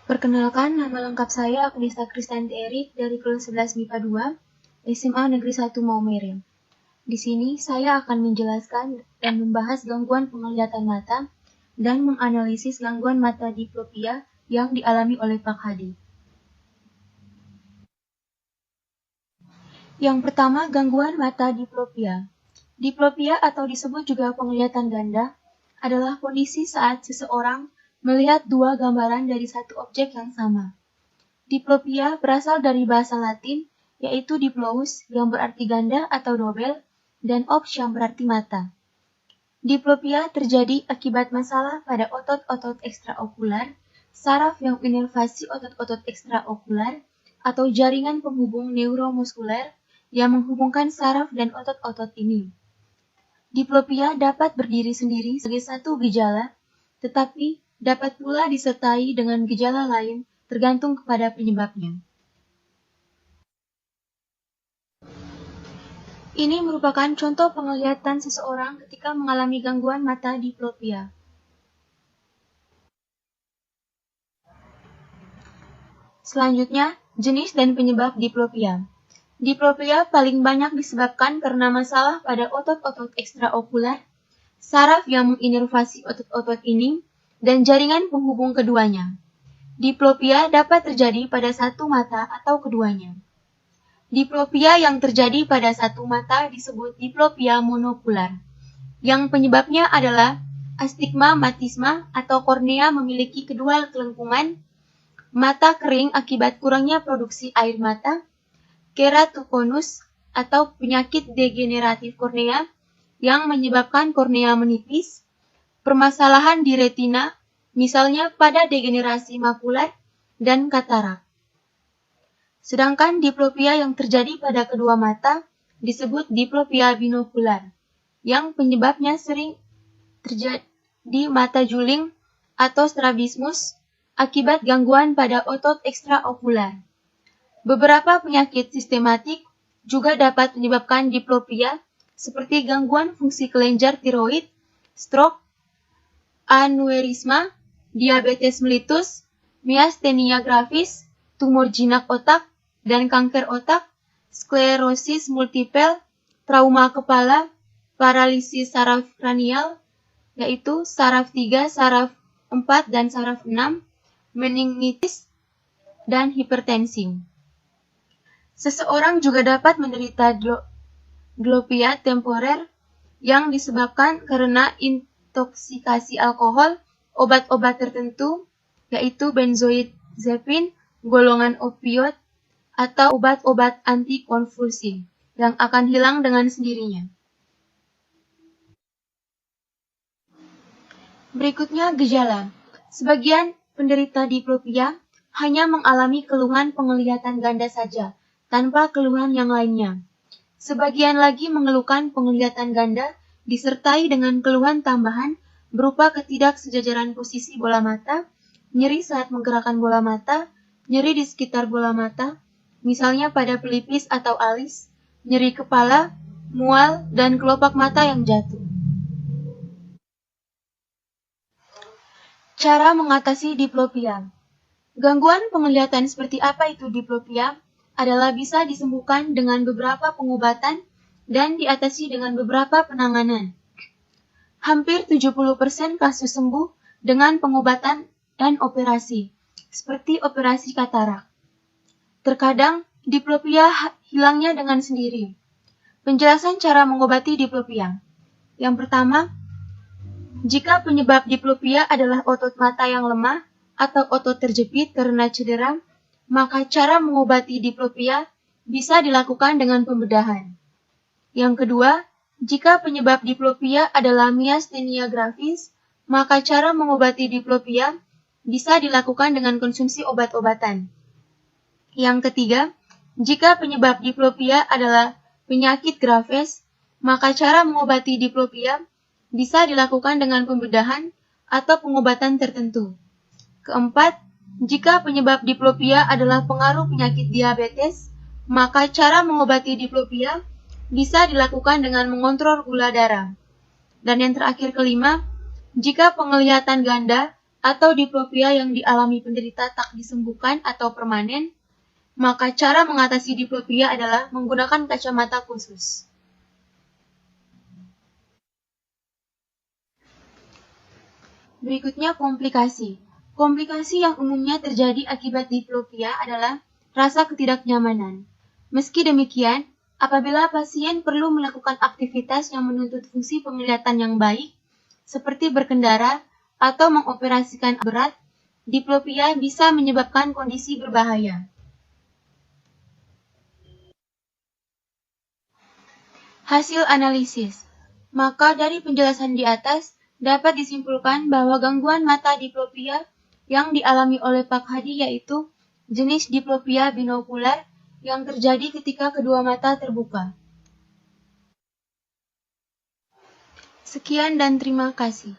Perkenalkan, nama lengkap saya Agnieszka Kristianti Erik dari kelas 11 MIPA 2, SMA Negeri 1 Maumere. Di sini saya akan menjelaskan dan membahas gangguan penglihatan mata dan menganalisis gangguan mata diplopia yang dialami oleh Pak Hadi. Yang pertama, gangguan mata diplopia. Diplopia atau disebut juga penglihatan ganda adalah kondisi saat seseorang melihat dua gambaran dari satu objek yang sama. Diplopia berasal dari bahasa Latin, yaitu diplous yang berarti ganda atau dobel, dan ops yang berarti mata. Diplopia terjadi akibat masalah pada otot-otot ekstraokular, saraf yang inervasi otot-otot ekstraokular, atau jaringan penghubung neuromuskuler yang menghubungkan saraf dan otot-otot ini. Diplopia dapat berdiri sendiri sebagai satu gejala, tetapi dapat pula disertai dengan gejala lain tergantung kepada penyebabnya. Ini merupakan contoh penglihatan seseorang ketika mengalami gangguan mata diplopia. Selanjutnya, jenis dan penyebab diplopia. Diplopia paling banyak disebabkan karena masalah pada otot-otot ekstraokular, saraf yang menginervasi otot-otot ini, dan jaringan penghubung keduanya. Diplopia dapat terjadi pada satu mata atau keduanya. Diplopia yang terjadi pada satu mata disebut diplopia monokular, yang penyebabnya adalah astigmatisme atau kornea memiliki kedua kelengkungan, mata kering akibat kurangnya produksi air mata, keratokonus atau penyakit degeneratif kornea yang menyebabkan kornea menipis, permasalahan di retina, misalnya pada degenerasi makular dan katarak. Sedangkan diplopia yang terjadi pada kedua mata disebut diplopia binokular, yang penyebabnya sering terjadi mata juling atau strabismus akibat gangguan pada otot ekstraokular. Beberapa penyakit sistematik juga dapat menyebabkan diplopia, seperti gangguan fungsi kelenjar tiroid, stroke, aneurisma, diabetes mellitus, miastenia gravis, tumor jinak otak, dan kanker otak, sklerosis multiple, trauma kepala, paralisis saraf kranial, yaitu saraf 3, saraf 4, dan saraf 6, meningitis, dan hipertensi. Seseorang juga dapat menderita diplopia temporer yang disebabkan karena intoksikasi alkohol, obat-obat tertentu, yaitu benzodiazepin, golongan opioid, atau obat-obat antikonvulsif yang akan hilang dengan sendirinya. Berikutnya gejala. Sebagian penderita diplopia hanya mengalami keluhan penglihatan ganda saja, tanpa keluhan yang lainnya. Sebagian lagi mengeluhkan penglihatan ganda disertai dengan keluhan tambahan berupa ketidaksejajaran posisi bola mata, nyeri saat menggerakkan bola mata, nyeri di sekitar bola mata, misalnya pada pelipis atau alis, nyeri kepala, mual, dan kelopak mata yang jatuh. Cara mengatasi diplopia. Gangguan penglihatan seperti apa itu diplopia adalah bisa disembuhkan dengan beberapa pengobatan dan diatasi dengan beberapa penanganan. Hampir 70% kasus sembuh dengan pengobatan dan operasi, seperti operasi katarak. Terkadang, diplopia hilangnya dengan sendiri. Penjelasan cara mengobati diplopia. Yang pertama, jika penyebab diplopia adalah otot mata yang lemah atau otot terjepit karena cedera, maka cara mengobati diplopia bisa dilakukan dengan pembedahan. Yang kedua, jika penyebab diplopia adalah miastenia gravis, maka cara mengobati diplopia bisa dilakukan dengan konsumsi obat-obatan. Yang ketiga, jika penyebab diplopia adalah penyakit Graves, maka cara mengobati diplopia bisa dilakukan dengan pembedahan atau pengobatan tertentu. Keempat, jika penyebab diplopia adalah pengaruh penyakit diabetes, maka cara mengobati diplopia bisa dilakukan dengan mengontrol gula darah. Dan yang terakhir kelima, jika penglihatan ganda atau diplopia yang dialami penderita tak disembuhkan atau permanen, maka cara mengatasi diplopia adalah menggunakan kacamata khusus. Berikutnya komplikasi. Komplikasi yang umumnya terjadi akibat diplopia adalah rasa ketidaknyamanan. Meski demikian, apabila pasien perlu melakukan aktivitas yang menuntut fungsi penglihatan yang baik, seperti berkendara atau mengoperasikan berat, diplopia bisa menyebabkan kondisi berbahaya. Hasil analisis. Maka dari penjelasan di atas, dapat disimpulkan bahwa gangguan mata diplopia yang dialami oleh Pak Hadi yaitu jenis diplopia binokular yang terjadi ketika kedua mata terbuka. Sekian dan terima kasih.